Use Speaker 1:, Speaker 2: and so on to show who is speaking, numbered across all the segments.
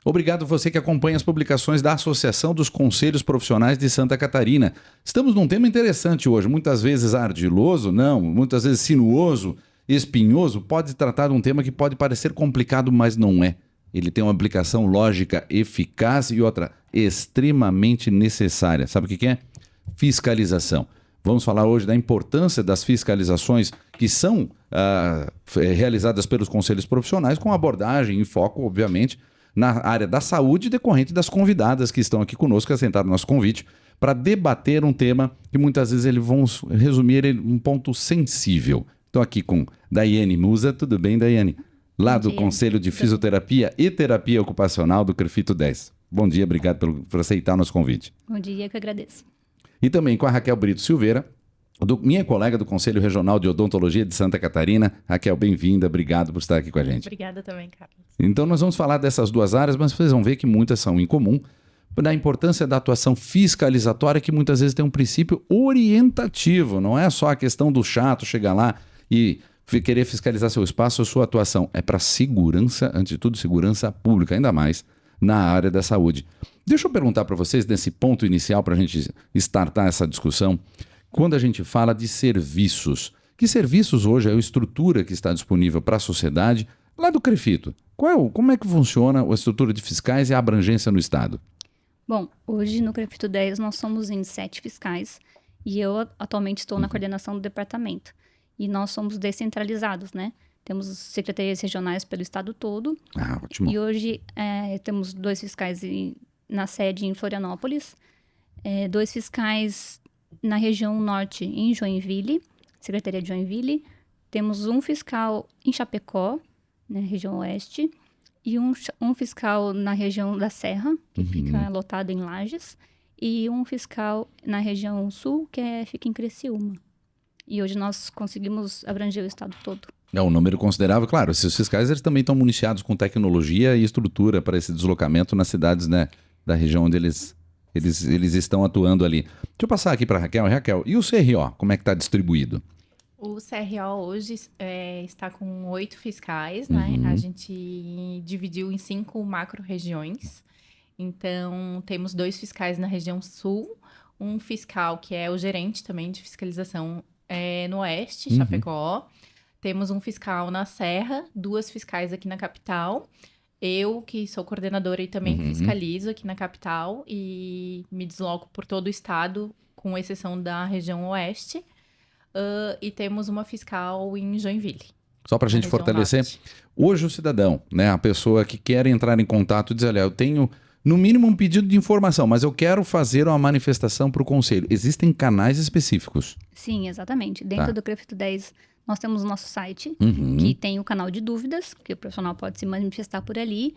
Speaker 1: Obrigado você que acompanha as publicações da Associação dos Conselhos Profissionais de Santa Catarina. Estamos num tema interessante hoje, muitas vezes ardiloso, não, muitas vezes sinuoso, espinhoso. Pode tratar de um tema que pode parecer complicado, mas não é. Ele tem uma aplicação lógica eficaz e outra extremamente necessária. Sabe o que é? Fiscalização. Vamos falar hoje da importância das fiscalizações que são realizadas pelos conselhos profissionais, com abordagem e foco, obviamente, na área da saúde, decorrente das convidadas que estão aqui conosco, que aceitaram o nosso convite, para debater um tema que muitas vezes eles vão resumir em um ponto sensível. Estou aqui com Daiane Musa. Tudo bem, Daiane? Lá do Conselho de Fisioterapia e Terapia Ocupacional do CREFITO 10. Bom dia, obrigado por aceitar o nosso convite.
Speaker 2: Bom dia, que eu agradeço.
Speaker 1: E também com a Raquel Brito Silveira, minha colega do Conselho Regional de Odontologia de Santa Catarina. Raquel, bem-vinda, obrigado por estar aqui com a gente.
Speaker 3: Obrigada também, Carlos.
Speaker 1: Então nós vamos falar dessas duas áreas, mas vocês vão ver que muitas são em comum, da importância da atuação fiscalizatória, que muitas vezes tem um princípio orientativo, não é só a questão do chato chegar lá e querer fiscalizar seu espaço ou sua atuação, é para segurança, antes de tudo, segurança pública, ainda mais na área da saúde. Deixa eu perguntar para vocês, nesse ponto inicial, para a gente startar essa discussão, quando a gente fala de serviços, que serviços hoje é a estrutura que está disponível para a sociedade lá do CREFITO? Como é que funciona a estrutura de fiscais e a abrangência no Estado?
Speaker 2: Bom, hoje no CREFITO 10 nós somos em 7 fiscais e eu atualmente estou na coordenação do departamento. E nós somos descentralizados, né? Temos secretarias regionais pelo estado todo.
Speaker 1: Ah, ótimo.
Speaker 2: E hoje temos 2 fiscais na sede em Florianópolis, 2 fiscais na região norte em Joinville, Secretaria de Joinville. Temos um fiscal em Chapecó, na região oeste, e um fiscal na região da Serra, que fica lotado em Lages, e um fiscal na região sul, que fica em Criciúma. E hoje nós conseguimos abranger o estado todo.
Speaker 1: É um número considerável, claro. Esses fiscais eles também estão municiados com tecnologia e estrutura para esse deslocamento nas cidades, né, da região onde eles estão atuando ali. Deixa eu passar aqui para a Raquel. Raquel, e o CRO, como é que está distribuído?
Speaker 3: O CRO hoje está com 8 fiscais, né? A gente dividiu em 5 macro-regiões. Então, temos 2 fiscais na região sul, um fiscal que é o gerente também de fiscalização no oeste, Chapecó. Temos um fiscal na Serra, 2 fiscais aqui na capital. Eu, que sou coordenadora e também fiscalizo aqui na capital e me desloco por todo o estado, com exceção da região oeste. E temos uma fiscal em Joinville.
Speaker 1: Só para a gente fortalecer,
Speaker 3: norte.
Speaker 1: Hoje o cidadão, né, a pessoa que quer entrar em contato e dizer, olha, eu tenho no mínimo um pedido de informação, mas eu quero fazer uma manifestação para o conselho. Existem canais específicos?
Speaker 2: Sim, exatamente. Dentro do CREFITO 10, nós temos o nosso site, que tem o canal de dúvidas, que o profissional pode se manifestar por ali,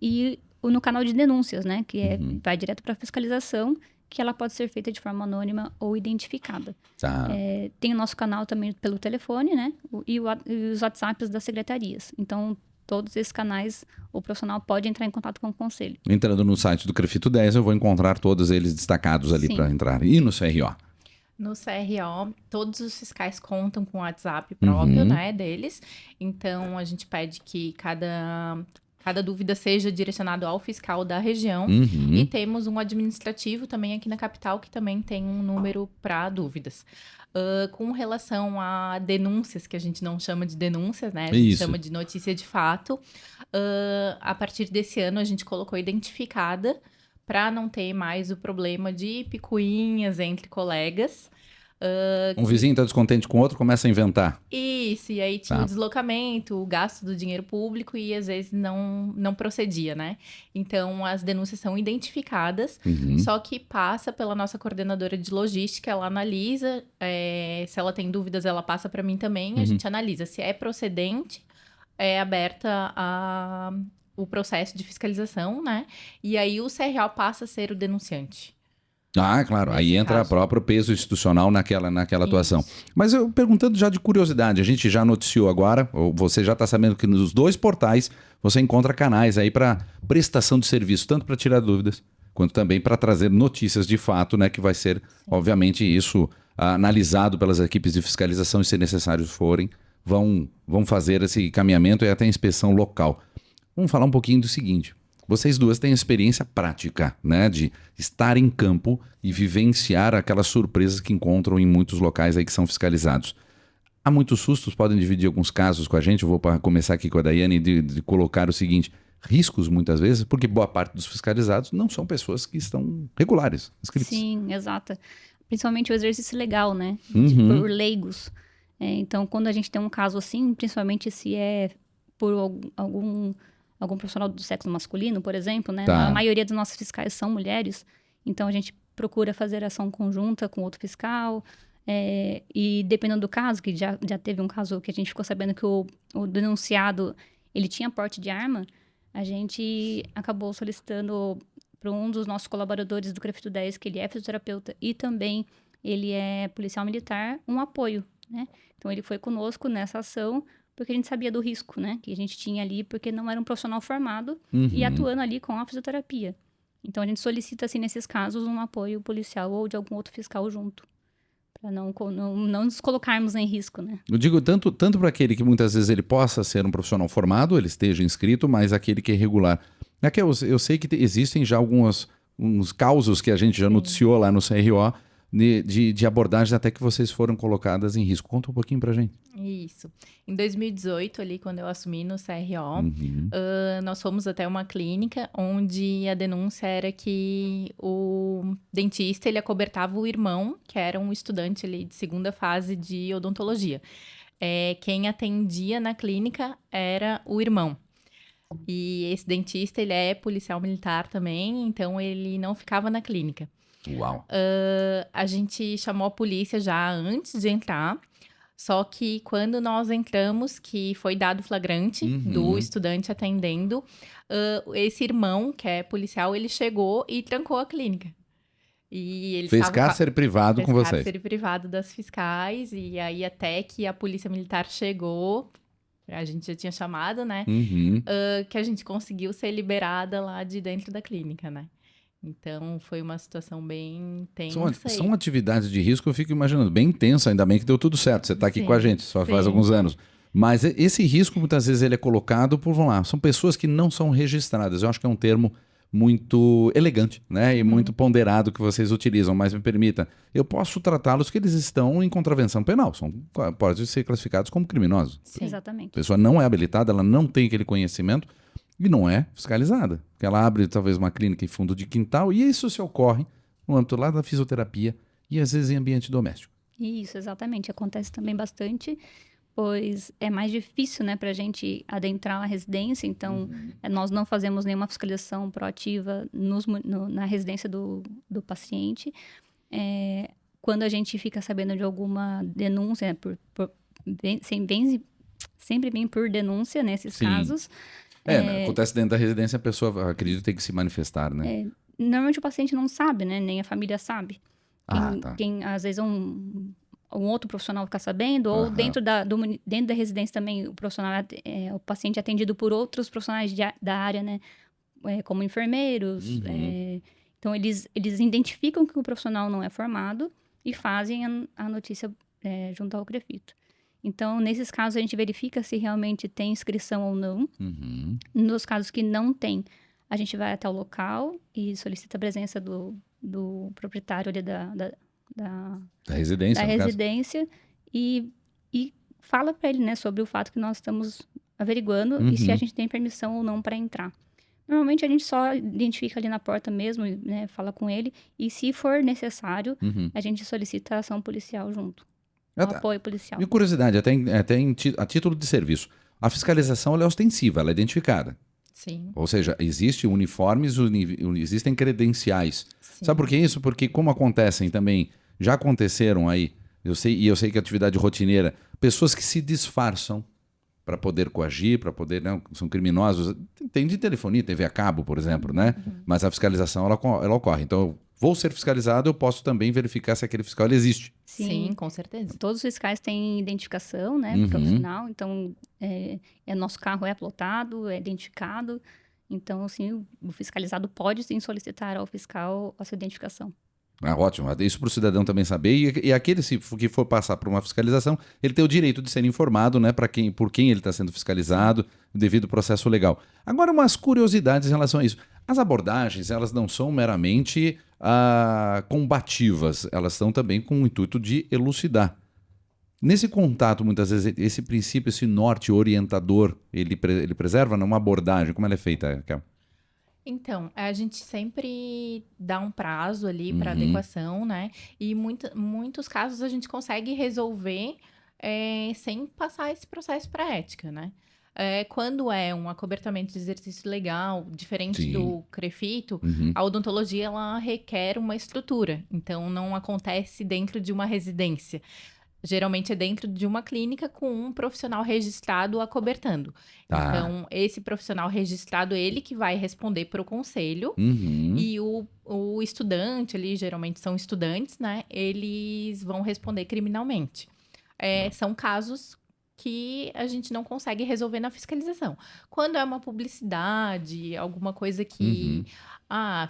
Speaker 2: e no canal de denúncias, né, que vai direto para a fiscalização, que ela pode ser feita de forma anônima ou identificada.
Speaker 1: Tá.
Speaker 2: Tem o nosso canal também pelo telefone, né, e os WhatsApps das secretarias. Então, todos esses canais, o profissional pode entrar em contato com o conselho.
Speaker 1: Entrando no site do CREFITO 10, eu vou encontrar todos eles destacados ali para entrar. E no CRO?
Speaker 3: No CRO, todos os fiscais contam com o WhatsApp próprio, né, deles. Então, a gente pede que cada dúvida seja direcionada ao fiscal da região. E temos um administrativo também aqui na capital, que também tem um número para dúvidas. Com relação a denúncias, que a gente não chama de denúncias, né? A gente chama de notícia de fato. A partir desse ano, a gente colocou identificada para não ter mais o problema de picuinhas entre colegas.
Speaker 1: Um vizinho está descontente com o outro, começa a inventar.
Speaker 3: Isso, e aí tinha o deslocamento, o gasto do dinheiro público e às vezes não procedia, né? Então, as denúncias são identificadas, só que passa pela nossa coordenadora de logística, ela analisa, se ela tem dúvidas, ela passa para mim também, a gente analisa se é procedente, é aberta o processo de fiscalização, né? E aí o CRO passa a ser o denunciante.
Speaker 1: Ah, claro. Aí entra o próprio peso institucional naquela atuação. Mas eu perguntando já de curiosidade, a gente já noticiou agora, ou você já está sabendo que nos 2 portais você encontra canais aí para prestação de serviço, tanto para tirar dúvidas, quanto também para trazer notícias de fato, né? Que vai ser, obviamente, isso analisado pelas equipes de fiscalização e, se necessários forem, vão fazer esse caminhamento e até inspeção local. Vamos falar um pouquinho do seguinte. Vocês duas têm experiência prática, né? De estar em campo e vivenciar aquelas surpresas que encontram em muitos locais aí que são fiscalizados. Há muitos sustos, podem dividir alguns casos com a gente. Eu vou começar aqui com a Daiane de colocar o seguinte: riscos muitas vezes, porque boa parte dos fiscalizados não são pessoas que estão regulares, inscritos.
Speaker 2: Sim, exato. Principalmente o exercício legal, né?
Speaker 1: Uhum.
Speaker 2: Por leigos. Então, quando a gente tem um caso assim, principalmente se é por algum profissional do sexo masculino, por exemplo, né?
Speaker 1: Tá.
Speaker 2: A maioria dos nossos fiscais são mulheres, então a gente procura fazer ação conjunta com outro fiscal. E dependendo do caso, que já teve um caso que a gente ficou sabendo que o denunciado ele tinha porte de arma, a gente acabou solicitando para um dos nossos colaboradores do CREFITO 10, que ele é fisioterapeuta e também ele é policial militar, um apoio, né? Então, ele foi conosco nessa ação porque a gente sabia do risco, né? Que a gente tinha ali, porque não era um profissional formado e atuando ali com a fisioterapia. Então, a gente solicita, assim, nesses casos, um apoio policial ou de algum outro fiscal junto, para não nos colocarmos em risco, né?
Speaker 1: Eu digo tanto para aquele que muitas vezes ele possa ser um profissional formado, ele esteja inscrito, mas aquele que é irregular. É que eu sei que existem já uns causos que a gente já noticiou lá no CRO de abordagens até que vocês foram colocadas em risco. Conta um pouquinho pra gente.
Speaker 3: Isso. Em 2018, ali, quando eu assumi no CRO, nós fomos até uma clínica onde a denúncia era que o dentista, ele acobertava o irmão, que era um estudante ali de segunda fase de odontologia. Quem atendia na clínica era o irmão. E esse dentista, ele é policial militar também, então ele não ficava na clínica.
Speaker 1: Uau.
Speaker 3: A gente chamou a polícia já antes de entrar, só que quando nós entramos, que foi dado flagrante do estudante atendendo, esse irmão, que é policial, ele chegou e trancou a clínica. E ele
Speaker 1: Fez cárcere privado com vocês.
Speaker 3: Cárcere privado das fiscais, e aí até que a polícia militar chegou, a gente já tinha chamado, né? Que a gente conseguiu ser liberada lá de dentro da clínica, né? Então, foi uma situação bem tensa.
Speaker 1: São atividades de risco, eu fico imaginando, bem intensa, ainda bem que deu tudo certo. Você está aqui com a gente, só faz alguns anos. Mas esse risco, muitas vezes, ele é colocado por, vamos lá, são pessoas que não são registradas. Eu acho que é um termo muito elegante, né? E muito ponderado que vocês utilizam, mas me permita, eu posso tratá-los que eles estão em contravenção penal, podem ser classificados como criminosos.
Speaker 2: Sim. Exatamente.
Speaker 1: A pessoa não é habilitada, ela não tem aquele conhecimento e não é fiscalizada. Porque ela abre talvez uma clínica em fundo de quintal e isso se ocorre no âmbito lá da fisioterapia e às vezes em ambiente doméstico.
Speaker 2: Isso, exatamente. Acontece também bastante, pois é mais difícil, né, para a gente adentrar a residência. Então, nós não fazemos nenhuma fiscalização proativa na residência do paciente. Quando a gente fica sabendo de alguma denúncia, sempre vem por denúncia nesses casos.
Speaker 1: Acontece dentro da residência, a pessoa, acredito, tem que se manifestar, né?
Speaker 2: Normalmente o paciente não sabe, né? Nem a família sabe. Quem às vezes um outro profissional fica sabendo, ou dentro da residência também o paciente é atendido por outros profissionais da área, né? Como enfermeiros. Então, eles identificam que o profissional não é formado e fazem a notícia junto ao CREFITO. Então, nesses casos, a gente verifica se realmente tem inscrição ou não. Nos casos que não tem, a gente vai até o local e solicita a presença do proprietário ali da residência e fala para ele, né, sobre o fato que nós estamos averiguando e se a gente tem permissão ou não para entrar. Normalmente a gente só identifica ali na porta mesmo, né, fala com ele e se for necessário, a gente solicita a ação policial junto. Apoio policial.
Speaker 1: Minha curiosidade, até a título de serviço, a fiscalização ela é ostensiva, ela é identificada.
Speaker 3: Sim.
Speaker 1: Ou seja, existem uniformes, existem credenciais. Sim. Sabe por que isso? Porque como acontecem também, já aconteceram aí, eu sei que é atividade rotineira, pessoas que se disfarçam para poder coagir, para poder, né, são criminosos. Tem de telefonia, TV a cabo, por exemplo, né? Mas a fiscalização, ela ocorre. Então, eu vou ser fiscalizado, eu posso também verificar se aquele fiscal ele existe.
Speaker 3: Sim, com certeza.
Speaker 2: Todos os fiscais têm identificação, né, profissional. Então, nosso carro é plotado, é identificado. Então, assim, o fiscalizado pode sim solicitar ao fiscal a sua identificação.
Speaker 1: Ótimo, isso para o cidadão também saber. E aquele que for passar por uma fiscalização, ele tem o direito de ser informado, né, por quem ele está sendo fiscalizado, devido ao processo legal. Agora, umas curiosidades em relação a isso. As abordagens, elas não são meramente combativas, elas estão também com o intuito de elucidar. Nesse contato, muitas vezes, esse princípio, esse norte orientador, ele preserva numa abordagem. Como ela é feita, Raquel?
Speaker 3: Então, a gente sempre dá um prazo ali para adequação, né? E muitos casos a gente consegue resolver sem passar esse processo para ética, né? Quando é um acobertamento de exercício legal, diferente do CREFITO, a odontologia ela requer uma estrutura. Então, não acontece dentro de uma residência. Geralmente é dentro de uma clínica com um profissional registrado acobertando.
Speaker 1: Tá.
Speaker 3: Então, esse profissional registrado, ele que vai responder para o conselho. E o estudante ali, geralmente são estudantes, né? Eles vão responder criminalmente. São casos que a gente não consegue resolver na fiscalização. Quando é uma publicidade, alguma coisa que...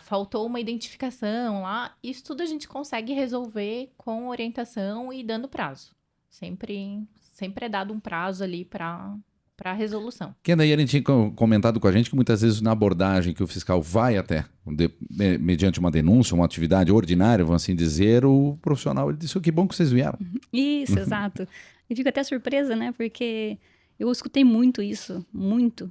Speaker 3: faltou uma identificação lá, isso tudo a gente consegue resolver com orientação e dando prazo. Sempre é dado um prazo ali para resolução.
Speaker 1: Que daí ele tinha comentado com a gente que muitas vezes na abordagem que o fiscal vai até, mediante uma denúncia, uma atividade ordinária, vamos assim dizer, o profissional ele disse, que bom que vocês vieram.
Speaker 2: Isso, exato. E fico até surpresa, né? Porque eu escutei muito isso, muito.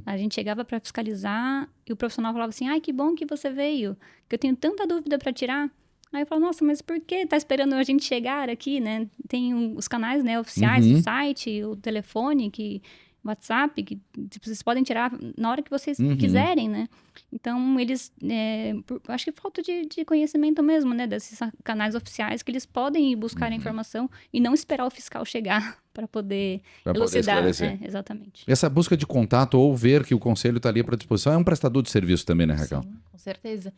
Speaker 2: A gente chegava para fiscalizar e o profissional falava assim, ai, que bom que você veio, que eu tenho tanta dúvida para tirar. Aí eu falo, nossa, mas por que tá esperando a gente chegar aqui, né? Tem os canais, né, oficiais, o site, o telefone, WhatsApp, que tipo, vocês podem tirar na hora que vocês quiserem, né? Então, eles... acho que falta de conhecimento mesmo, né? Desses canais oficiais que eles podem ir buscar a informação e não esperar o fiscal chegar para poder elucidar. Exatamente.
Speaker 1: Essa busca de contato ou ver que o conselho está ali para disposição é um prestador de serviço também, né, Raquel?
Speaker 3: Sim, com certeza.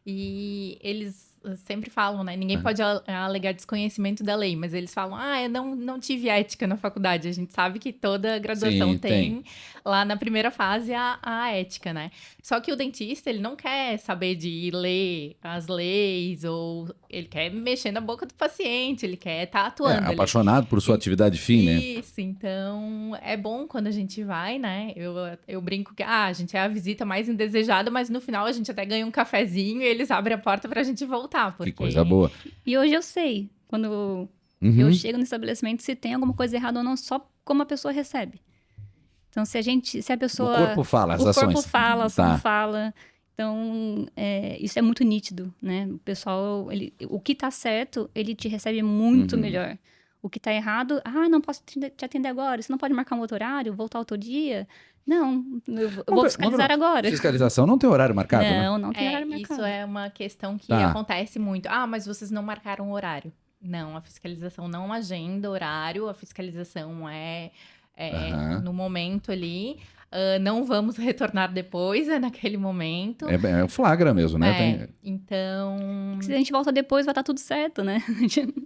Speaker 3: E eles sempre falam, né? Ninguém pode alegar desconhecimento da lei, mas eles falam, eu não tive ética na faculdade. A gente sabe que toda graduação tem lá na primeira fase a ética, né? Só que o dentista, ele não quer saber de ler as leis, ou ele quer mexer na boca do paciente, ele quer estar atuando.
Speaker 1: Apaixonado por sua atividade fim, né?
Speaker 3: Isso, então é bom quando a gente vai, né? Eu brinco que a gente é a visita mais indesejada, mas no final a gente até ganha um cafezinho e eles abrem a porta pra gente voltar. Porque...
Speaker 1: Que coisa boa.
Speaker 2: E hoje eu sei, quando eu chego no estabelecimento, se tem alguma coisa errada ou não, só como a pessoa recebe. Então, se a pessoa...
Speaker 1: O corpo fala, as ações.
Speaker 2: O corpo fala, a ação fala. Então, isso é muito nítido, né? O pessoal, o que tá certo, ele te recebe muito melhor. O que tá errado, não posso te atender agora, você não pode marcar um outro horário, voltar outro dia... Não, eu vou fiscalizar agora.
Speaker 1: Fiscalização não tem horário marcado, né?
Speaker 2: Não tem horário marcado.
Speaker 3: Isso é uma questão que acontece muito. Mas vocês não marcaram horário. Não, a fiscalização não agenda horário, a fiscalização é no momento ali. Não vamos retornar depois, naquele momento.
Speaker 1: É o flagra mesmo, né?
Speaker 3: Então...
Speaker 2: Se a gente volta depois, vai estar tudo certo, né?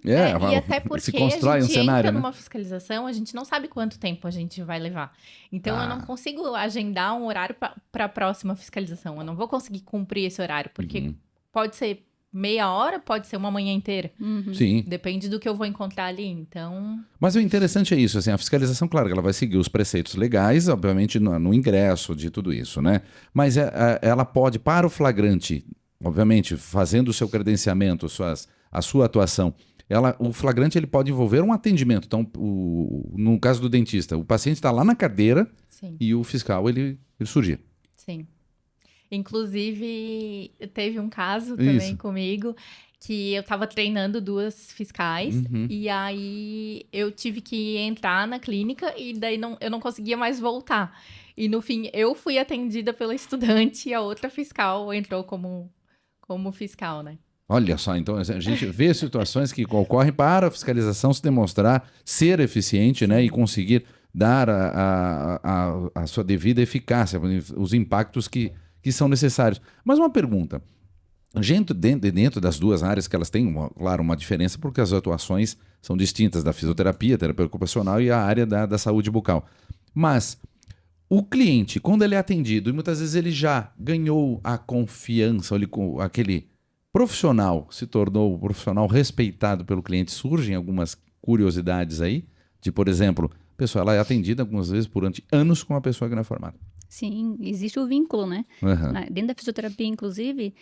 Speaker 3: E até porque
Speaker 1: se constrói
Speaker 3: a gente
Speaker 1: cenário,
Speaker 3: entra numa fiscalização, a gente não sabe quanto tempo a gente vai levar. Então, eu não consigo agendar um horário para a próxima fiscalização. Eu não vou conseguir cumprir esse horário, porque pode ser meia hora, pode ser uma manhã inteira.
Speaker 1: Sim.
Speaker 3: Depende do que eu vou encontrar ali, então...
Speaker 1: Mas o interessante é isso, assim, a fiscalização, claro, que ela vai seguir os preceitos legais, obviamente no ingresso de tudo isso, né? Mas ela pode, para o flagrante, obviamente, fazendo o seu credenciamento, a sua atuação, o flagrante ele pode envolver um atendimento. Então, no caso do dentista, o paciente está lá na cadeira e o fiscal, ele surgir.
Speaker 3: Sim. Inclusive, teve um caso também comigo que eu tava treinando 2 fiscais e aí eu tive que entrar na clínica e daí eu não conseguia mais voltar. E no fim, eu fui atendida pela estudante e a outra fiscal entrou como fiscal, né?
Speaker 1: Olha só, então a gente vê situações que ocorrem para a fiscalização se demonstrar ser eficiente, né, e conseguir dar a sua devida eficácia, os impactos que são necessários. Mas uma pergunta, dentro das duas áreas que elas têm, claro, uma diferença porque as atuações são distintas da fisioterapia, terapia ocupacional e a área da saúde bucal. Mas o cliente, quando ele é atendido, e muitas vezes ele já ganhou a confiança, aquele profissional se tornou um profissional respeitado pelo cliente, surgem algumas curiosidades aí, de, por exemplo, a pessoa ela é atendida algumas vezes durante anos com uma pessoa que não é formada.
Speaker 2: Sim, existe o vínculo, né? Dentro da fisioterapia, inclusive,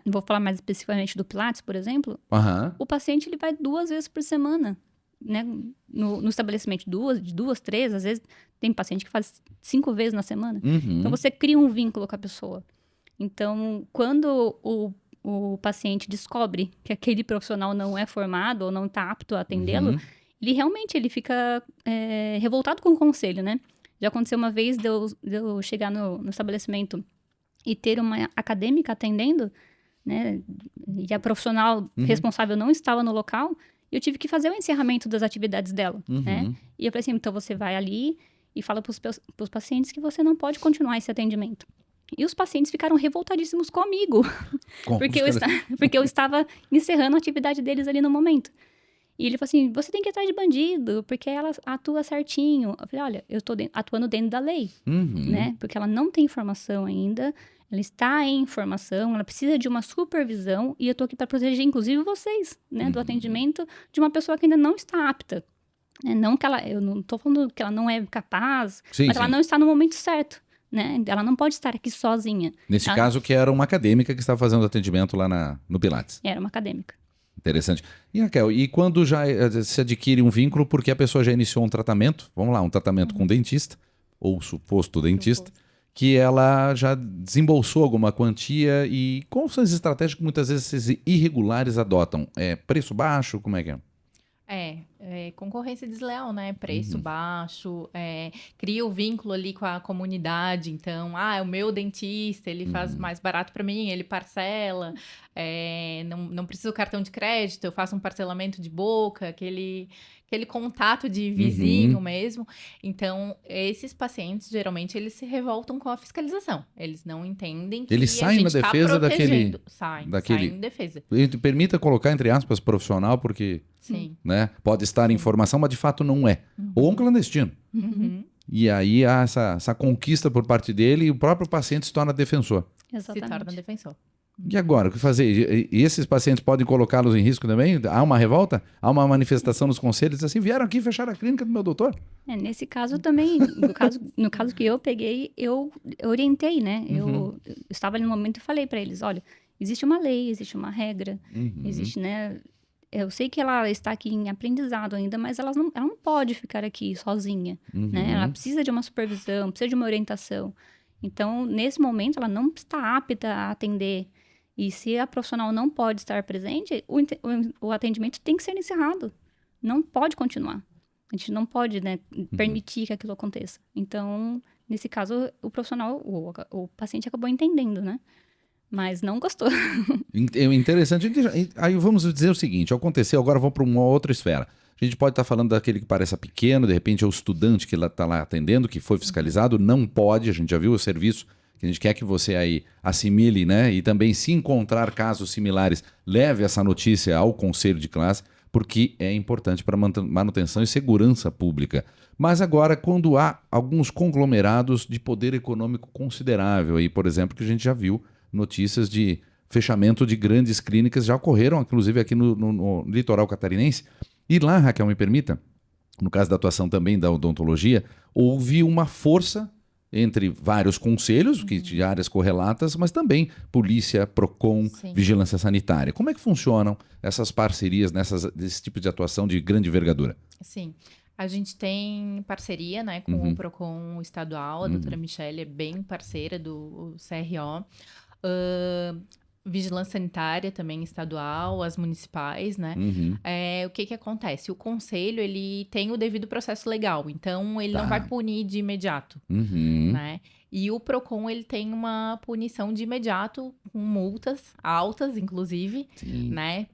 Speaker 2: não vou falar mais especificamente do Pilates, por exemplo, o paciente ele vai 2 vezes por semana, né? No estabelecimento, duas, 3, às vezes tem paciente que faz 5 vezes na semana. Então, você cria um vínculo com a pessoa. Então, quando o paciente descobre que aquele profissional não é formado ou não está apto a atendê-lo, ele fica revoltado com o conselho, né? Já aconteceu uma vez de eu chegar no estabelecimento e ter uma acadêmica atendendo, né? E a profissional responsável não estava no local, e eu tive que fazer o encerramento das atividades dela, né? E eu falei assim, então você vai ali e fala para os pacientes que você não pode continuar esse atendimento. E os pacientes ficaram revoltadíssimos comigo, porque eu estava encerrando a atividade deles ali no momento. E ele falou assim, você tem que ir atrás de bandido, porque ela atua certinho. Eu falei, olha, eu estou atuando dentro da lei, né? Porque ela não tem formação ainda, ela está em formação, ela precisa de uma supervisão, e eu estou aqui para proteger, inclusive, vocês, né? Do atendimento de uma pessoa que ainda não está apta. Não que eu não estou falando que ela não é capaz, mas ela não está no momento certo. Né? Ela não pode estar aqui sozinha.
Speaker 1: Nesse caso, que era uma acadêmica que estava fazendo atendimento lá no Pilates.
Speaker 2: Era uma acadêmica.
Speaker 1: Interessante. E, Raquel, e quando já se adquire um vínculo porque a pessoa já iniciou um tratamento, vamos lá, um tratamento com dentista, ou suposto dentista, que ela já desembolsou alguma quantia, e quais são as estratégias que muitas vezes esses irregulares adotam? Preço baixo? Como é que é?
Speaker 3: Concorrência desleal, né? Preço baixo, cria o vínculo ali com a comunidade. Então, o meu dentista, ele faz mais barato para mim, ele parcela, não preciso cartão de crédito, eu faço um parcelamento de boca, aquele contato de vizinho mesmo. Então, esses pacientes, geralmente, eles se revoltam com a fiscalização. Eles não entendem que
Speaker 1: eles saem na defesa daquele...
Speaker 3: Saem em defesa.
Speaker 1: Permita colocar, entre aspas, profissional, porque né, pode estar em formação, mas de fato não é. Ou um clandestino. E aí há essa conquista por parte dele, e o próprio paciente se torna defensor.
Speaker 2: Exatamente.
Speaker 3: Se torna defensor.
Speaker 1: E agora, o que fazer? E esses pacientes podem colocá-los em risco também? Há uma revolta? Há uma manifestação nos conselhos assim, vieram aqui fechar a clínica do meu doutor?
Speaker 2: Nesse caso também, no caso que eu peguei, eu orientei, né? Eu estava ali no momento e falei para eles, olha, existe uma lei, existe uma regra, existe, né? Eu sei que ela está aqui em aprendizado ainda, mas ela não pode ficar aqui sozinha, né? Ela precisa de uma supervisão, precisa de uma orientação. Então, nesse momento, ela não está apta a atender. E se a profissional não pode estar presente, o atendimento tem que ser encerrado. Não pode continuar. A gente não pode, né, permitir que aquilo aconteça. Então, nesse caso, o profissional, o paciente acabou entendendo, né? Mas não gostou.
Speaker 1: Interessante. Aí vamos dizer o seguinte, aconteceu, agora vamos para uma outra esfera. A gente pode estar falando daquele que parece pequeno, de repente é o estudante que está lá atendendo, que foi fiscalizado, não pode, a gente já viu o serviço, que a gente quer que você aí assimile, né? E também, se encontrar casos similares, leve essa notícia ao conselho de classe, porque é importante para manutenção e segurança pública. Mas agora, quando há alguns conglomerados de poder econômico considerável, aí, por exemplo, que a gente já viu notícias de fechamento de grandes clínicas, já ocorreram, inclusive aqui no litoral catarinense. E lá, Raquel, me permita, no caso da atuação também da odontologia, houve uma força entre vários conselhos, de áreas correlatas, mas também polícia, PROCON, vigilância sanitária. Como é que funcionam essas parcerias desse tipo de atuação de grande envergadura?
Speaker 3: Sim, a gente tem parceria, né, com o PROCON estadual, a doutora Michele é bem parceira do CRO. Vigilância sanitária também estadual, as municipais, né? O que acontece? O conselho, ele tem o devido processo legal, então ele não vai punir de imediato, né? E o PROCON, ele tem uma punição de imediato, com multas altas, inclusive, né?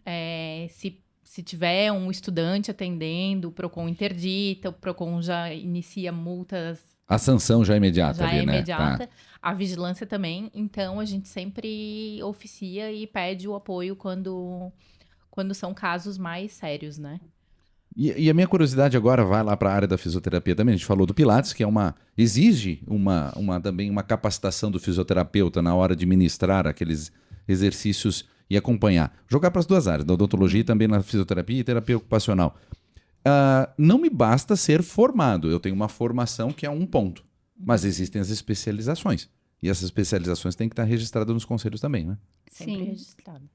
Speaker 3: Se tiver um estudante atendendo, o PROCON interdita, o PROCON já inicia multas.
Speaker 1: A sanção já é imediata ali, né?
Speaker 3: Imediata. A vigilância também. Então, a gente sempre oficia e pede o apoio quando são casos mais sérios, né?
Speaker 1: E a minha curiosidade agora vai lá para a área da fisioterapia também. A gente falou do Pilates, que exige também uma capacitação do fisioterapeuta na hora de ministrar aqueles exercícios e acompanhar. Jogar para as duas áreas, da odontologia e também na fisioterapia e terapia ocupacional. Não me basta ser formado, eu tenho uma formação que é um ponto, mas existem as especializações. E essas especializações têm que estar registradas nos conselhos também, né?
Speaker 3: Sempre
Speaker 2: Sim.
Speaker 3: registrado.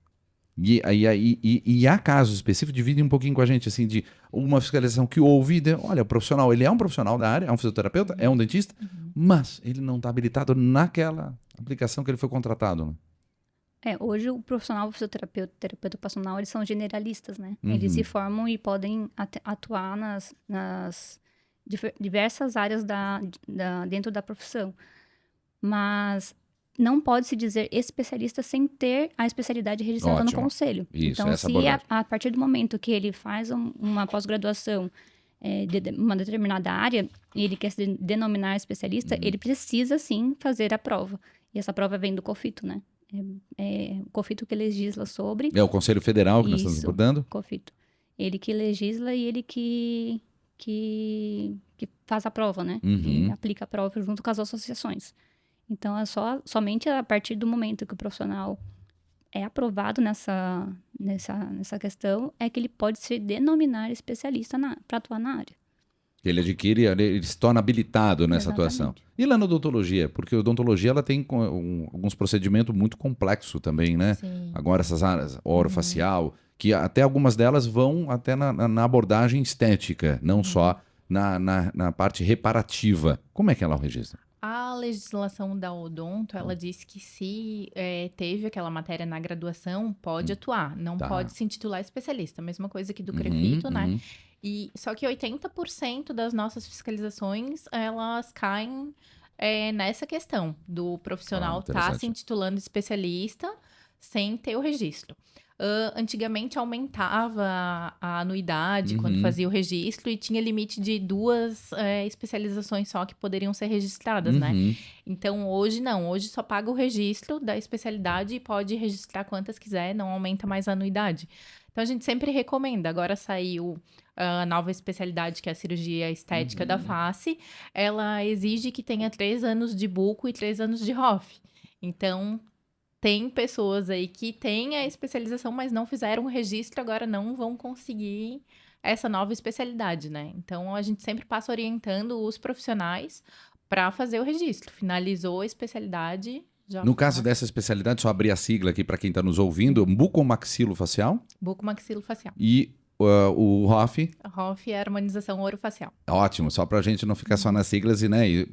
Speaker 1: E há casos específicos, divide um pouquinho com a gente, assim, de uma fiscalização que houve, olha, o profissional, ele é um profissional da área, é um fisioterapeuta, é um dentista, mas ele não está habilitado naquela aplicação que ele foi contratado, né?
Speaker 2: Hoje o profissional terapeuta ocupacional, eles são generalistas, né?
Speaker 1: Uhum.
Speaker 2: Eles se formam e podem atuar nas diversas áreas dentro da profissão. Mas não pode se dizer especialista sem ter a especialidade registrada
Speaker 1: Ótimo.
Speaker 2: no conselho.
Speaker 1: Isso,
Speaker 2: então,
Speaker 1: essa
Speaker 2: se
Speaker 1: abordagem.
Speaker 2: a partir do momento que ele faz uma pós-graduação de uma determinada área e ele quer se denominar especialista, ele precisa, sim, fazer a prova. E essa prova vem do COFITO, né? É o COFITO que legisla sobre.
Speaker 1: É o Conselho Federal que nós estamos
Speaker 2: Isso.
Speaker 1: abordando.
Speaker 2: COFITO. Ele que legisla e ele que faz a prova, né?
Speaker 1: Uhum.
Speaker 2: E aplica a prova junto com as associações. Então, é somente a partir do momento que o profissional é aprovado nessa questão, é que ele pode se denominar especialista para atuar na área.
Speaker 1: Ele adquire, ele se torna habilitado nessa
Speaker 2: Exatamente.
Speaker 1: atuação. E lá na odontologia? Porque a odontologia ela tem alguns procedimentos muito complexos também, né?
Speaker 3: Sim.
Speaker 1: Agora essas áreas, orofacial, que até algumas delas vão até na abordagem estética, não só na parte reparativa. Como é que ela registra?
Speaker 3: A legislação da odonto, ela diz que se teve aquela matéria na graduação, pode atuar. Não
Speaker 1: Tá.
Speaker 3: pode se intitular especialista. Mesma coisa que do CREFITO, né?
Speaker 1: Uhum.
Speaker 3: Só que 80% das nossas fiscalizações, elas caem nessa questão do profissional estar
Speaker 1: interessante.
Speaker 3: se intitulando especialista sem ter o registro. Antigamente aumentava a anuidade quando fazia o registro e tinha limite de 2 especializações só que poderiam ser registradas, né?
Speaker 1: Uhum.
Speaker 3: Então, hoje não. Hoje só paga o registro da especialidade e pode registrar quantas quiser, não aumenta mais a anuidade. Então, a gente sempre recomenda. Agora saiu a nova especialidade, que é a cirurgia estética da face. Ela exige que tenha 3 anos de buco e 3 anos de ROF. Então, tem pessoas aí que têm a especialização, mas não fizeram o registro, agora não vão conseguir essa nova especialidade, né? Então, a gente sempre passa orientando os profissionais para fazer o registro. Finalizou a especialidade, já
Speaker 1: No caso dessa especialidade, só abrir a sigla aqui para quem está nos ouvindo, bucomaxilofacial
Speaker 3: bucomaxilofacial.
Speaker 1: e o ROF.
Speaker 3: ROF é harmonização orofacial.
Speaker 1: Ótimo, só para a gente não ficar só nas siglas,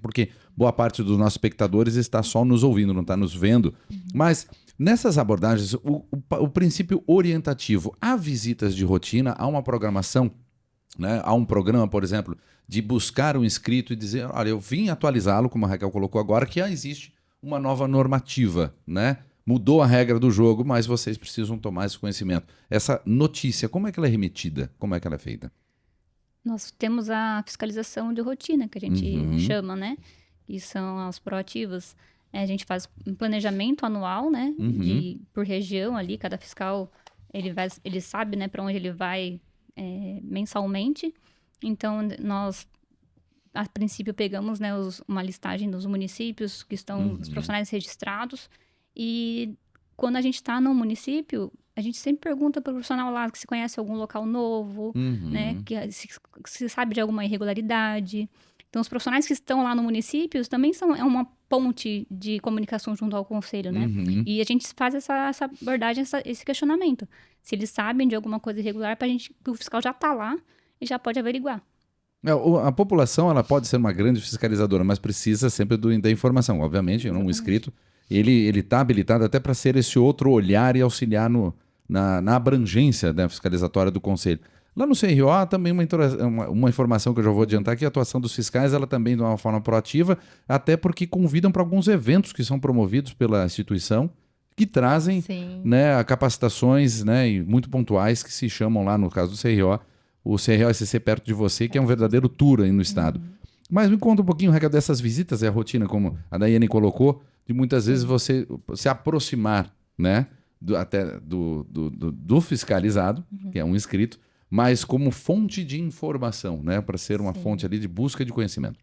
Speaker 1: porque boa parte dos nossos espectadores está só nos ouvindo, não está nos vendo. Mas nessas abordagens, o princípio orientativo, há visitas de rotina, há uma programação, né? Há um programa, por exemplo, de buscar um inscrito e dizer, olha, eu vim atualizá-lo, como a Raquel colocou agora, que existe uma nova normativa, né? Mudou a regra do jogo, mas vocês precisam tomar esse conhecimento. Essa notícia, como é que ela é remetida? Como é que ela é feita?
Speaker 2: Nós temos a fiscalização de rotina, que a gente
Speaker 1: Uhum.
Speaker 2: chama, né? Que são as proativas. A gente faz um planejamento anual, né? Por região ali, cada fiscal, ele sabe, né, para onde ele vai mensalmente. Então, nós, a princípio, pegamos, né, uma listagem dos municípios que estão, os profissionais registrados. E quando a gente está no município, a gente sempre pergunta para o profissional lá se conhece algum local novo, né? Que se sabe de alguma irregularidade. Então, os profissionais que estão lá no município também é uma ponte de comunicação junto ao conselho, né? E a gente faz essa abordagem, esse questionamento. Se eles sabem de alguma coisa irregular, o fiscal já está lá e já pode averiguar.
Speaker 1: A população ela pode ser uma grande fiscalizadora, mas precisa sempre da informação. Obviamente, um inscrito, ele está habilitado até para ser esse outro olhar e auxiliar na abrangência, né, fiscalizatória do conselho. Lá no CRO há também uma informação que eu já vou adiantar, que a atuação dos fiscais ela também de uma forma proativa, até porque convidam para alguns eventos que são promovidos pela instituição, que trazem, né, capacitações, né, e muito pontuais que se chamam lá, no caso do CRO, o CRO-SC perto de você, que é um verdadeiro tour aí no estado. Mas me conta um pouquinho, Raquel, dessas visitas e a rotina, como a Daiane colocou, de muitas vezes você se aproximar, né, do fiscalizado, que é um inscrito, mas como fonte de informação, né, para ser uma fonte ali de busca de conhecimento.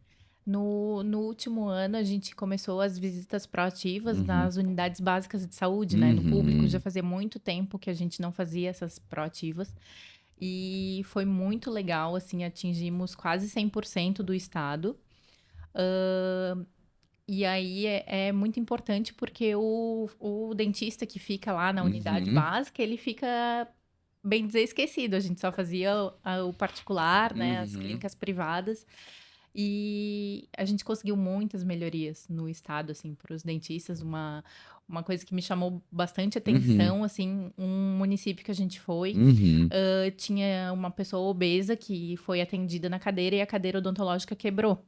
Speaker 3: No último ano, a gente começou as visitas proativas
Speaker 1: Uhum.
Speaker 3: nas unidades básicas de saúde, né? No
Speaker 1: Uhum.
Speaker 3: público, já fazia muito tempo que a gente não fazia essas proativas. E foi muito legal, assim, atingimos quase 100% do estado. E aí é muito importante porque o dentista que fica lá na unidade
Speaker 1: Uhum.
Speaker 3: básica, ele fica, bem dizer, esquecido. A gente só fazia o particular, né? As
Speaker 1: Uhum.
Speaker 3: clínicas privadas. E a gente conseguiu muitas melhorias no estado, assim, para os dentistas. Uma coisa que me chamou bastante atenção, assim, um município que a gente foi,
Speaker 1: Uhum.
Speaker 3: tinha uma pessoa obesa que foi atendida na cadeira e a cadeira odontológica quebrou.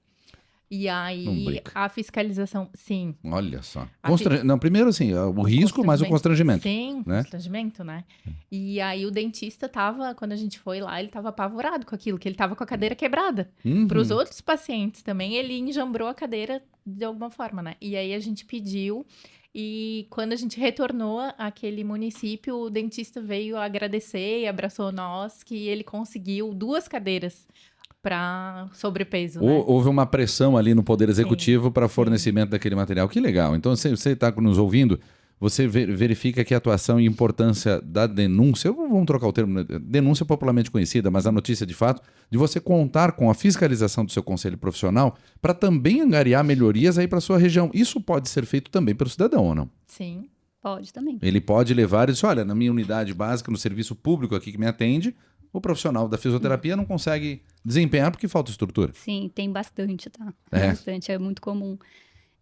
Speaker 3: E
Speaker 1: Não
Speaker 3: aí
Speaker 1: brinca.
Speaker 3: a fiscalização, sim,
Speaker 1: Olha só.
Speaker 3: a fi-
Speaker 1: Não, primeiro assim, o risco, mas o constrangimento,
Speaker 3: Sim,
Speaker 1: né?
Speaker 3: constrangimento, né? E aí o dentista tava, quando a gente foi lá, ele tava apavorado com aquilo, que ele tava com a cadeira quebrada. Para os
Speaker 1: Uhum.
Speaker 3: outros pacientes também, ele enjambrou a cadeira de alguma forma, né? E aí a gente pediu, e quando a gente retornou àquele município, o dentista veio agradecer e abraçou nós, que ele conseguiu 2 cadeiras para sobrepeso, né?
Speaker 1: Houve uma pressão ali no Poder Executivo para
Speaker 3: Sim.
Speaker 1: fornecimento daquele material. Que legal. Então, se você está nos ouvindo, você verifica que a atuação e importância da denúncia, vamos trocar o termo, né? Denúncia popularmente conhecida, mas a notícia de fato, de você contar com a fiscalização do seu conselho profissional para também angariar melhorias aí para sua região. Isso pode ser feito também pelo cidadão, ou não?
Speaker 3: Sim.
Speaker 2: Pode também.
Speaker 1: Ele pode levar e dizer, olha, na minha unidade básica, no serviço público aqui que me atende, o profissional da fisioterapia não consegue desempenhar porque falta estrutura.
Speaker 2: Sim, tem bastante, tá?
Speaker 1: É.
Speaker 2: Bastante, é muito comum.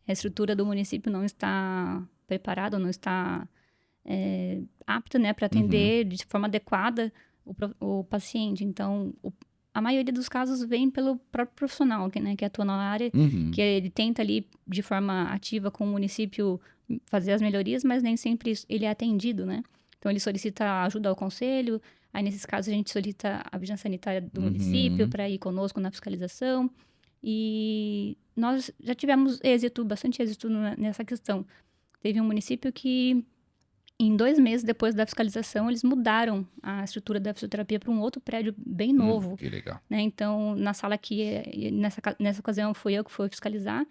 Speaker 2: A estrutura do município não está preparada, não está apta, né, para atender de forma adequada o paciente. Então, a maioria dos casos vem pelo próprio profissional, que atua na área,
Speaker 1: Uhum.
Speaker 2: que ele tenta ali, de forma ativa com o município, fazer as melhorias, mas nem sempre ele é atendido, né? Então, ele solicita ajuda ao conselho, aí, nesses casos, a gente solicita a vigilância sanitária do município para ir conosco na fiscalização. E nós já tivemos bastante êxito nessa questão. Teve um município que, em 2 meses depois da fiscalização, eles mudaram a estrutura da fisioterapia para um outro prédio bem novo.
Speaker 1: Que legal.
Speaker 2: Né? Então, na sala que, nessa ocasião, fui eu que fui fiscalizar,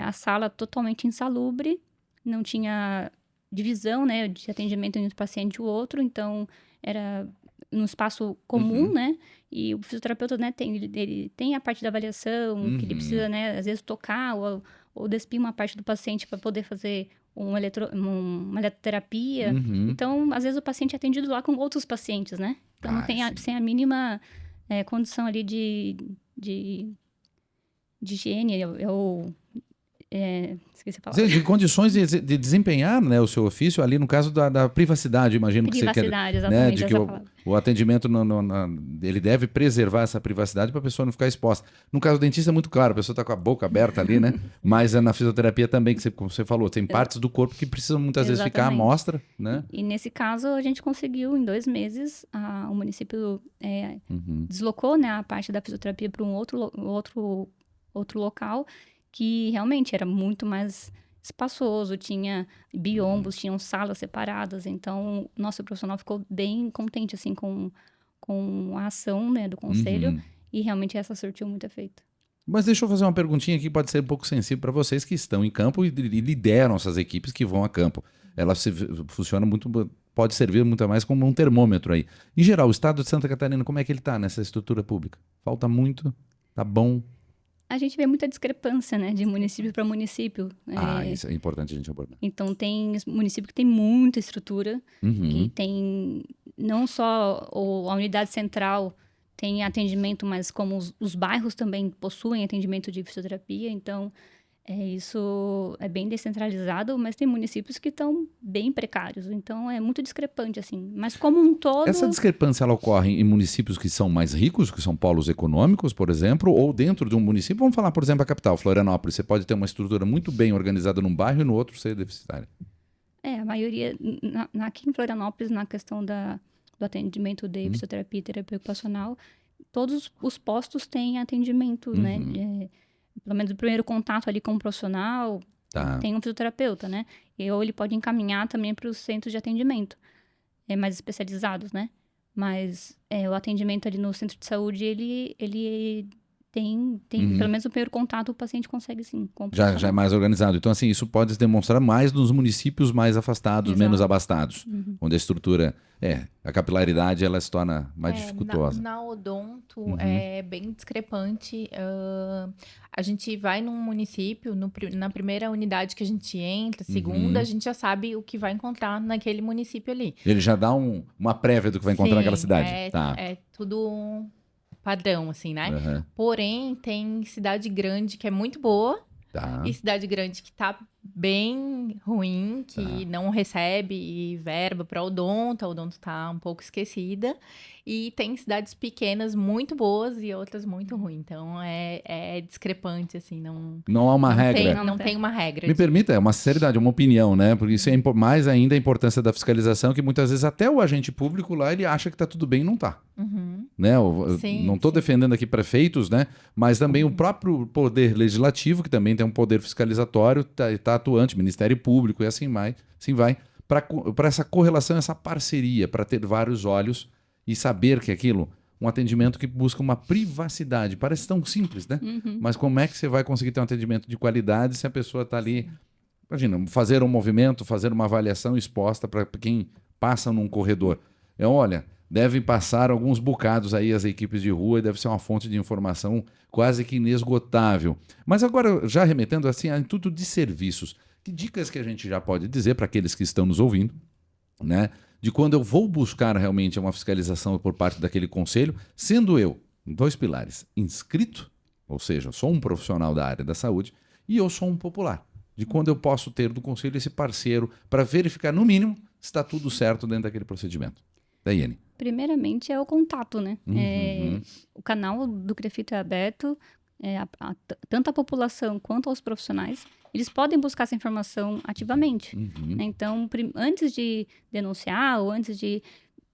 Speaker 2: a sala totalmente insalubre, não tinha divisão, né, de atendimento entre um paciente e o outro, então era num espaço comum, né, e o fisioterapeuta, né, ele tem a parte da avaliação, que ele precisa, né, às vezes tocar ou despir uma parte do paciente para poder fazer uma eletroterapia. Então, às vezes o paciente é atendido lá com outros pacientes, né? Então, não tem sem a mínima condição ali de higiene, esqueci a palavra.
Speaker 1: De condições de desempenhar, né, o seu ofício ali no caso da privacidade, imagino que você quer,
Speaker 2: Privacidade,
Speaker 1: né,
Speaker 2: exatamente,
Speaker 1: de que
Speaker 2: essa palavra.
Speaker 1: o atendimento ele deve preservar essa privacidade para a pessoa não ficar exposta. No caso do dentista é muito claro, a pessoa está com a boca aberta ali, né? Mas na fisioterapia também, que como você falou, tem partes do corpo que precisam muitas vezes ficar à
Speaker 2: Exatamente.
Speaker 1: mostra, né?
Speaker 2: E nesse caso a gente conseguiu, em 2 meses, o município deslocou, né, a parte da fisioterapia para um outro local, que realmente era muito mais espaçoso, tinha biombos, tinham salas separadas, então o nosso profissional ficou bem contente, assim, com a ação, né, do conselho, e realmente essa surtiu muito efeito.
Speaker 1: Mas deixa eu fazer uma perguntinha que pode ser um pouco sensível para vocês que estão em campo e lideram essas equipes que vão a campo. Ela funciona muito, pode servir muito mais como um termômetro aí. Em geral, o estado de Santa Catarina, como é que ele está nessa estrutura pública? Falta muito? Tá bom?
Speaker 2: A gente vê muita discrepância, né, de município para município.
Speaker 1: Isso é importante a gente abordar.
Speaker 2: Então, tem município que tem muita estrutura, que tem não só a unidade central tem atendimento, mas como os bairros também possuem atendimento de fisioterapia. Então, isso é bem descentralizado, mas tem municípios que estão bem precários. Então, é muito discrepante, assim. Mas, como um todo...
Speaker 1: Essa discrepância ela ocorre em municípios que são mais ricos, que são polos econômicos, por exemplo, ou dentro de um município, vamos falar, por exemplo, a capital, Florianópolis. Você pode ter uma estrutura muito bem organizada num bairro e no outro ser deficitária.
Speaker 2: A maioria... Aqui em Florianópolis, na questão do atendimento de fisioterapia e terapia ocupacional, todos os postos têm atendimento, né? Pelo menos o primeiro contato ali com o profissional, tem um fisioterapeuta, né? Ou ele pode encaminhar também para os centros de atendimento, mais especializados, né? Mas o atendimento ali no centro de saúde, ele Tem pelo menos o primeiro contato o paciente consegue sim. Com o
Speaker 1: Já é
Speaker 2: profissional.
Speaker 1: mais organizado. Então, assim, isso pode se demonstrar mais nos municípios mais afastados,
Speaker 2: Exato.
Speaker 1: menos abastados,
Speaker 2: Uhum.
Speaker 1: onde a estrutura, a capilaridade, ela se torna mais dificultosa.
Speaker 3: Na odonto
Speaker 1: Uhum.
Speaker 3: é bem discrepante. A gente vai num município, na primeira unidade que a gente entra, segunda,
Speaker 1: Uhum.
Speaker 3: a gente já sabe o que vai encontrar naquele município ali.
Speaker 1: Ele já dá uma prévia do que vai encontrar naquela
Speaker 3: Sim,
Speaker 1: cidade. Tá.
Speaker 3: é tudo padrão, assim, né?
Speaker 1: Uhum.
Speaker 3: Porém, tem cidade grande que é muito boa
Speaker 1: Tá.
Speaker 3: e cidade grande que tá bem ruim, que não recebe verba para odonto, a odonto tá um pouco esquecida. E tem cidades pequenas muito boas e outras muito ruins. Então, é discrepante, assim,
Speaker 1: Não há uma regra.
Speaker 3: não tem uma regra.
Speaker 1: Me permita, é uma sinceridade, uma opinião, né? Porque isso é mais ainda a importância da fiscalização, que muitas vezes até o agente público lá, ele acha que tá tudo bem e não tá.
Speaker 3: Uhum.
Speaker 1: Né? Eu
Speaker 3: Sim,
Speaker 1: não estou
Speaker 3: sim.
Speaker 1: defendendo aqui prefeitos, né? Mas também o próprio poder legislativo, que também tem um poder fiscalizatório, tá atuante, Ministério Público e assim vai, para essa correlação, essa parceria, para ter vários olhos e saber que aquilo, um atendimento que busca uma privacidade, parece tão simples, né?
Speaker 2: Uhum.
Speaker 1: Mas como é que você vai conseguir ter um atendimento de qualidade se a pessoa está ali, imagina, fazer um movimento, fazer uma avaliação exposta para quem passa num corredor. Olha, devem passar alguns bocados aí as equipes de rua e deve ser uma fonte de informação quase que inesgotável. Mas agora, já remetendo assim a tudo de serviços, que dicas que a gente já pode dizer para aqueles que estão nos ouvindo, né? De quando eu vou buscar realmente uma fiscalização por parte daquele conselho, sendo eu, 2 pilares, inscrito, ou seja, eu sou um profissional da área da saúde, e eu sou um popular. De quando eu posso ter do conselho esse parceiro para verificar, no mínimo, se está tudo certo dentro daquele procedimento. Daiane.
Speaker 2: Primeiramente é o contato, né?
Speaker 1: Uhum.
Speaker 2: O canal do Crefito é aberto, tanto à população quanto aos profissionais. Eles podem buscar essa informação ativamente.
Speaker 1: Uhum.
Speaker 2: Né? Então, antes de denunciar ou antes de...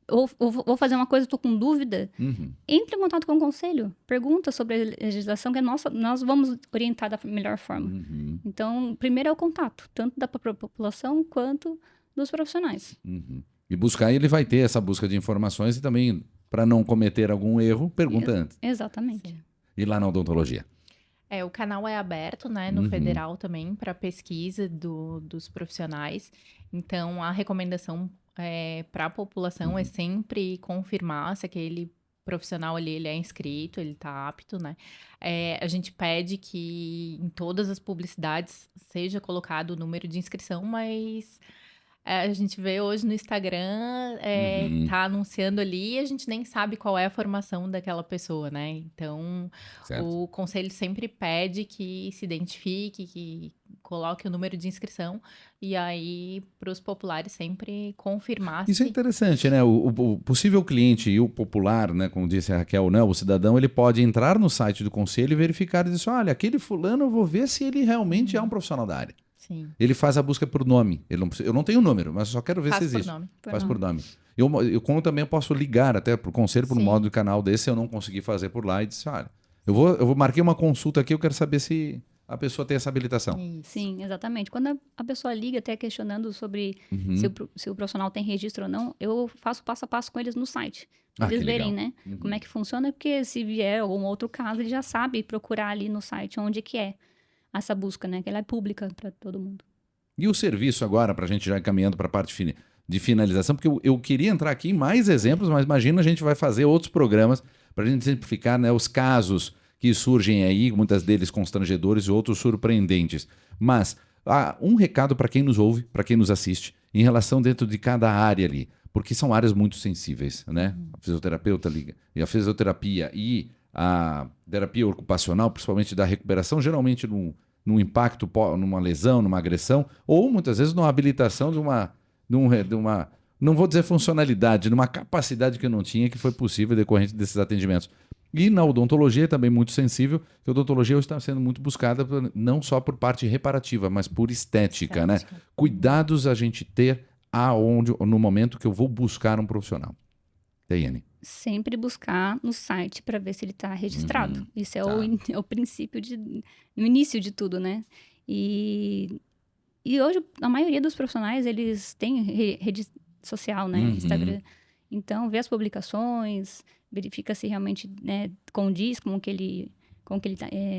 Speaker 2: Ou vou fazer uma coisa, estou com dúvida,
Speaker 1: Uhum.
Speaker 2: entre em contato com o conselho, pergunta sobre a legislação, que nós vamos orientar da melhor forma.
Speaker 1: Uhum.
Speaker 2: Então, primeiro é o contato, tanto da população quanto dos profissionais.
Speaker 1: Uhum. E buscar, ele vai ter essa busca de informações e também, para não cometer algum erro, pergunta antes.
Speaker 2: Exatamente.
Speaker 3: Sim.
Speaker 1: E lá na odontologia?
Speaker 3: O canal é aberto, né, no
Speaker 1: Uhum.
Speaker 3: federal também, para pesquisa dos profissionais. Então, a recomendação para a população é sempre confirmar se aquele profissional ali ele é inscrito, ele está apto, né? A gente pede que em todas as publicidades seja colocado o número de inscrição, mas a gente vê hoje no Instagram, tá anunciando ali e a gente nem sabe qual é a formação daquela pessoa, né? Então,
Speaker 1: Certo.
Speaker 3: o conselho sempre pede que se identifique, que coloque o número de inscrição e aí, para os populares, sempre confirmar
Speaker 1: Isso é interessante, né? O possível cliente e o popular, né? Como disse a Raquel, né? O cidadão, ele pode entrar no site do conselho e verificar e dizer, olha, aquele fulano, eu vou ver se ele realmente é um profissional da área.
Speaker 3: Sim.
Speaker 1: Ele faz a busca por nome. Eu não tenho número, mas eu só quero ver
Speaker 3: Faz
Speaker 1: se
Speaker 3: por
Speaker 1: existe.
Speaker 3: nome.
Speaker 1: Faz por nome. Eu como também eu posso ligar até para o conselho por um
Speaker 3: Sim.
Speaker 1: modo de canal desse, se eu não conseguir fazer por lá e dizer, olha, eu marquei uma consulta aqui, eu quero saber se a pessoa tem essa habilitação.
Speaker 3: Isso.
Speaker 2: Sim, exatamente. Quando a pessoa liga até questionando sobre se o profissional tem registro ou não, eu faço passo a passo com eles no site. Pra
Speaker 1: Ah,
Speaker 2: eles
Speaker 1: que
Speaker 2: verem,
Speaker 1: legal.
Speaker 2: né? Como é que funciona, porque se vier algum outro caso, ele já sabe procurar ali no site onde que é essa busca, né? Que ela é pública para todo mundo.
Speaker 1: E o serviço agora, para a gente já ir caminhando para a parte de finalização, porque eu queria entrar aqui em mais exemplos, mas imagina a gente vai fazer outros programas para a gente simplificar, né, os casos que surgem aí, muitas deles constrangedores e outros surpreendentes. Mas um recado para quem nos ouve, para quem nos assiste, em relação dentro de cada área ali, porque são áreas muito sensíveis, né? A fisioterapeuta liga, e a fisioterapia e a terapia ocupacional, principalmente da recuperação, geralmente num impacto, numa lesão, numa agressão, ou muitas vezes numa habilitação de uma, não vou dizer funcionalidade, de uma capacidade que eu não tinha, que foi possível decorrente desses atendimentos. E na odontologia também muito sensível, que a odontologia hoje está sendo muito buscada não só por parte reparativa, mas por estética, né? Cuidados a gente ter no momento que eu vou buscar um profissional. Daiane.
Speaker 2: Sempre buscar no site para ver se ele está registrado. Isso é o princípio no início de tudo, né? E hoje a maioria dos profissionais eles têm rede social, né? Instagram. Então vê as publicações, verifica se realmente, né, condiz com o que ele como que ele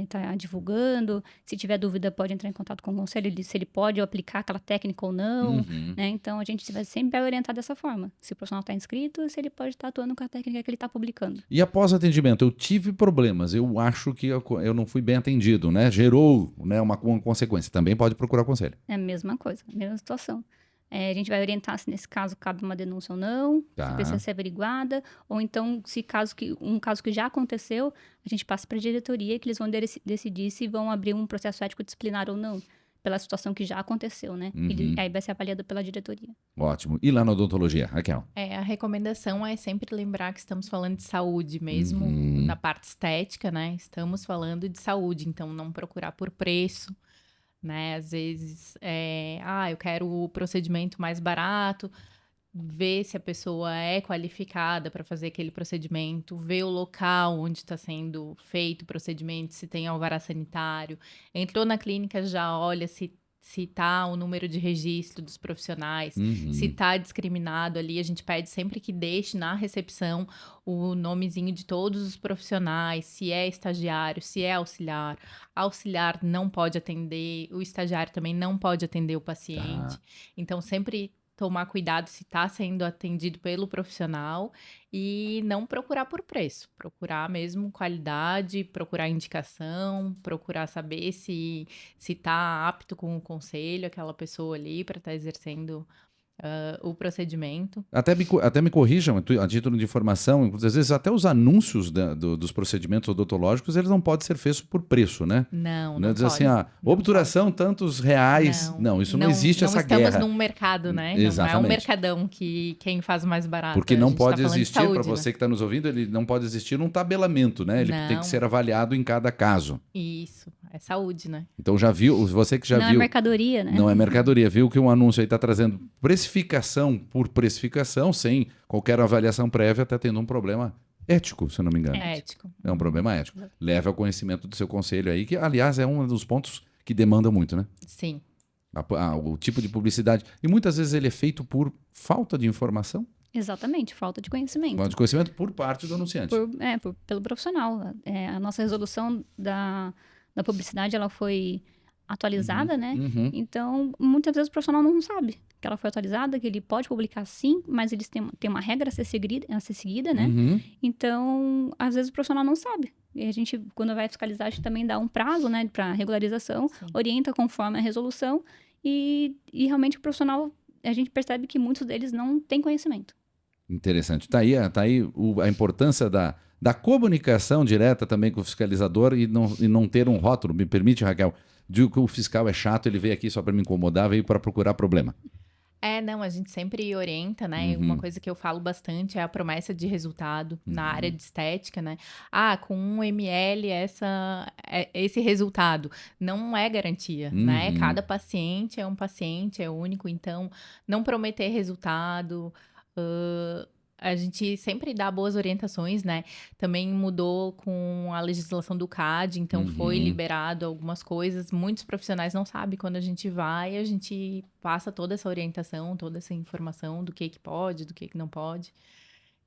Speaker 2: tá divulgando. Se tiver dúvida, pode entrar em contato com o conselho, se ele pode aplicar aquela técnica ou não, né? Então, a gente vai sempre orientar dessa forma. Se o profissional está inscrito, se ele pode estar atuando com a técnica que ele está publicando.
Speaker 1: E após atendimento, eu tive problemas, eu acho que eu não fui bem atendido, né? Gerou, né, uma consequência. Também pode procurar conselho.
Speaker 2: É a mesma coisa, a mesma situação. A gente vai orientar se nesse caso cabe uma denúncia ou não,
Speaker 1: Tá.
Speaker 2: se precisa ser averiguada, ou então, se um caso que já aconteceu, a gente passa para a diretoria que eles vão decidir se vão abrir um processo ético disciplinar ou não, pela situação que já aconteceu, né? Aí vai ser avaliado pela diretoria.
Speaker 1: Ótimo. E lá na odontologia, Raquel?
Speaker 3: A recomendação é sempre lembrar que estamos falando de saúde mesmo, na parte estética, né? Estamos falando de saúde, então não procurar por preço, né? Às vezes, eu quero o procedimento mais barato, ver se a pessoa é qualificada para fazer aquele procedimento, ver o local onde está sendo feito o procedimento, se tem alvará sanitário. Entrou na clínica, já olha se tá o número de registro dos profissionais, se tá discriminado ali. A gente pede sempre que deixe na recepção o nomezinho de todos os profissionais, se é estagiário, se é auxiliar. Auxiliar não pode atender, o estagiário também não pode atender o paciente.
Speaker 1: Tá.
Speaker 3: Então, sempre tomar cuidado se está sendo atendido pelo profissional e não procurar por preço. Procurar mesmo qualidade, procurar indicação, procurar saber se está apto com o conselho, aquela pessoa ali para estar exercendo o procedimento.
Speaker 1: Até me corrijam, a título de informação, às vezes até os anúncios dos procedimentos odontológicos, eles não podem ser feitos por preço, né?
Speaker 3: Não
Speaker 1: Diz
Speaker 3: pode.
Speaker 1: assim, obturação tantos reais. Não, isso não existe essa guerra.
Speaker 3: Não estamos num mercado, né?
Speaker 1: Exatamente.
Speaker 3: Não é um mercadão que quem faz mais barato.
Speaker 1: Porque não pode existir, para
Speaker 3: saúde,
Speaker 1: você que está nos ouvindo, ele não pode existir um tabelamento, né? Ele tem que ser avaliado em cada caso.
Speaker 3: Isso, é saúde, né?
Speaker 1: Então já viu, você que já viu...
Speaker 2: Não é mercadoria, né?
Speaker 1: Não é mercadoria, viu que um anúncio aí está trazendo precificação por precificação, sem qualquer avaliação prévia, está tendo um problema ético, se eu não me engano.
Speaker 3: É ético.
Speaker 1: É um problema ético. Leve ao conhecimento do seu conselho aí, que aliás é um dos pontos que demanda muito, né?
Speaker 3: Sim.
Speaker 1: O tipo de publicidade. E muitas vezes ele é feito por falta de informação.
Speaker 2: Exatamente, falta de conhecimento.
Speaker 1: Falta de conhecimento por parte do anunciante.
Speaker 2: Pelo profissional. A nossa resolução da publicidade, ela foi atualizada, né? Então, muitas vezes o profissional não sabe que ela foi atualizada, que ele pode publicar sim, mas eles têm uma regra a ser seguida, né? Então, às vezes o profissional não sabe. E a gente, quando vai fiscalizar, a gente também dá um prazo, né, para regularização, orienta conforme a resolução e realmente o profissional, a gente percebe que muitos deles não têm conhecimento.
Speaker 1: Interessante. Tá aí a importância da comunicação direta também com o fiscalizador e não ter um rótulo. Me permite, Raquel, de que o fiscal é chato, ele veio aqui só para me incomodar, veio para procurar problema.
Speaker 3: Não, a gente sempre orienta, né? Uma coisa que eu falo bastante é a promessa de resultado na área de estética, né? Com 1 ml esse resultado. Não é garantia, né? Cada paciente é um paciente, é único, então não prometer resultado. A gente sempre dá boas orientações, né? Também mudou com a legislação do CAD, então foi liberado algumas coisas. Muitos profissionais não sabem quando a gente vai, a gente passa toda essa orientação, toda essa informação do que pode, do que não pode.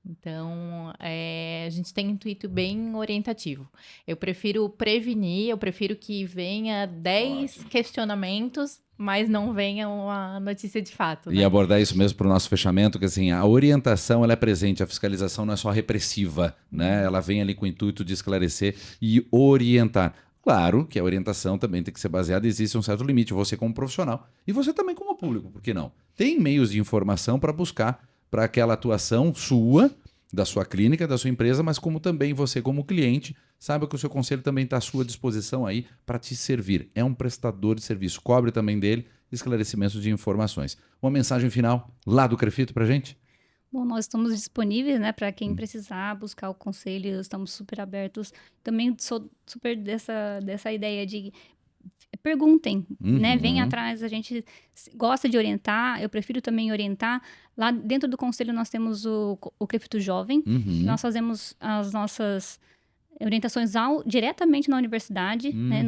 Speaker 3: Então, a gente tem um intuito bem orientativo. Eu prefiro prevenir, eu prefiro que venha 10 questionamentos, mas não venha uma notícia de fato. Né?
Speaker 1: E abordar isso mesmo para o nosso fechamento, que assim, a orientação ela é presente, a fiscalização não é só repressiva, né? Ela vem ali com o intuito de esclarecer e orientar. Claro que a orientação também tem que ser baseada, existe um certo limite, você como profissional e você também como público, por que não? Tem meios de informação para buscar para aquela atuação sua, da sua clínica, da sua empresa, mas como também você como cliente, saiba que o seu conselho também está à sua disposição aí para te servir. É um prestador de serviço, cobre também dele esclarecimentos de informações. Uma mensagem final lá do Crefito para gente?
Speaker 2: Bom, nós estamos disponíveis, né, para quem precisar buscar o conselho, estamos super abertos. Também sou super dessa ideia de perguntem, né? Vem atrás, a gente gosta de orientar, eu prefiro também orientar. Lá dentro do conselho nós temos o Crefito Jovem, nós fazemos as nossas orientações diretamente na universidade, né?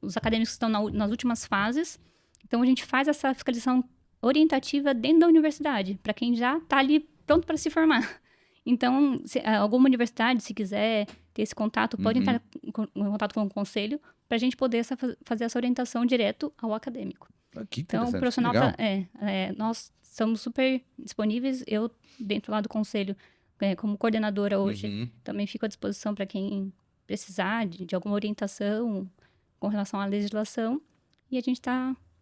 Speaker 2: Os acadêmicos que estão nas últimas fases. Então a gente faz essa fiscalização orientativa dentro da universidade, para quem já está ali pronto para se formar. Então, alguma universidade, se quiser ter esse contato, pode entrar em contato com o conselho para a gente poder fazer essa orientação direto ao acadêmico.
Speaker 1: Que
Speaker 2: Então, o profissional, nós somos super disponíveis. Eu, dentro lá do conselho, como coordenadora hoje, também fico à disposição para quem precisar de alguma orientação com relação à legislação. E a gente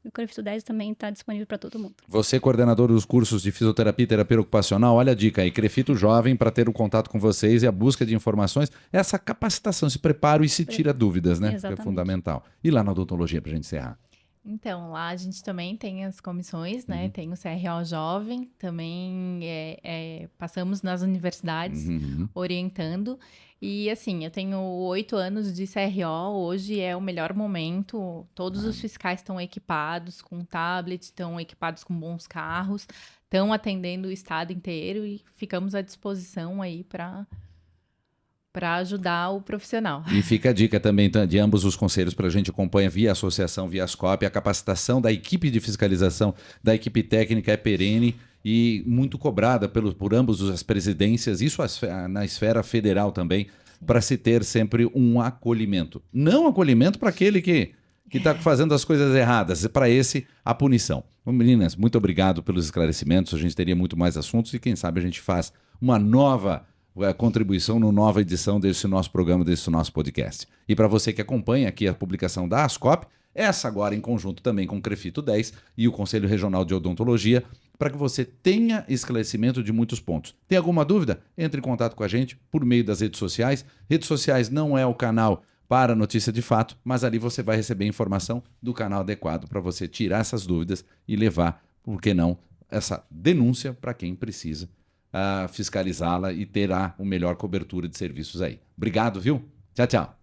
Speaker 2: o CREFITO 10 também está disponível para todo mundo.
Speaker 1: Você, coordenador dos cursos de fisioterapia e terapia ocupacional, olha a dica aí, CREFITO Jovem, para ter o contato com vocês e a busca de informações, essa capacitação, esse preparo e se tira dúvidas, né?
Speaker 2: Exatamente.
Speaker 1: Que é fundamental. E lá na odontologia, para a gente encerrar?
Speaker 3: Então, lá a gente também tem as comissões, né? Tem o CRO Jovem, também passamos nas universidades orientando. E assim, eu tenho 8 anos de CRO, hoje é o melhor momento, todos os fiscais estão equipados com tablet, estão equipados com bons carros, estão atendendo o estado inteiro e ficamos à disposição aí para ajudar o profissional.
Speaker 1: E fica a dica também de ambos os conselhos para a gente acompanha via associação, via Ascop, a capacitação da equipe de fiscalização, da equipe técnica é perene e muito cobrada por ambos as presidências, isso na esfera federal também, para se ter sempre um acolhimento. Não acolhimento para aquele que está fazendo as coisas erradas, para esse a punição. Meninas, muito obrigado pelos esclarecimentos, a gente teria muito mais assuntos e quem sabe a gente faz uma nova contribuição na nova edição desse nosso programa, desse nosso podcast. E para você que acompanha aqui a publicação da Ascop, essa agora em conjunto também com o CREFITO 10 e o Conselho Regional de Odontologia, para que você tenha esclarecimento de muitos pontos. Tem alguma dúvida? Entre em contato com a gente por meio das redes sociais. Redes sociais não é o canal para notícia de fato, mas ali você vai receber informação do canal adequado para você tirar essas dúvidas e levar, por que não, essa denúncia para quem precisa fiscalizá-la e terá uma melhor cobertura de serviços aí. Obrigado, viu? Tchau, tchau.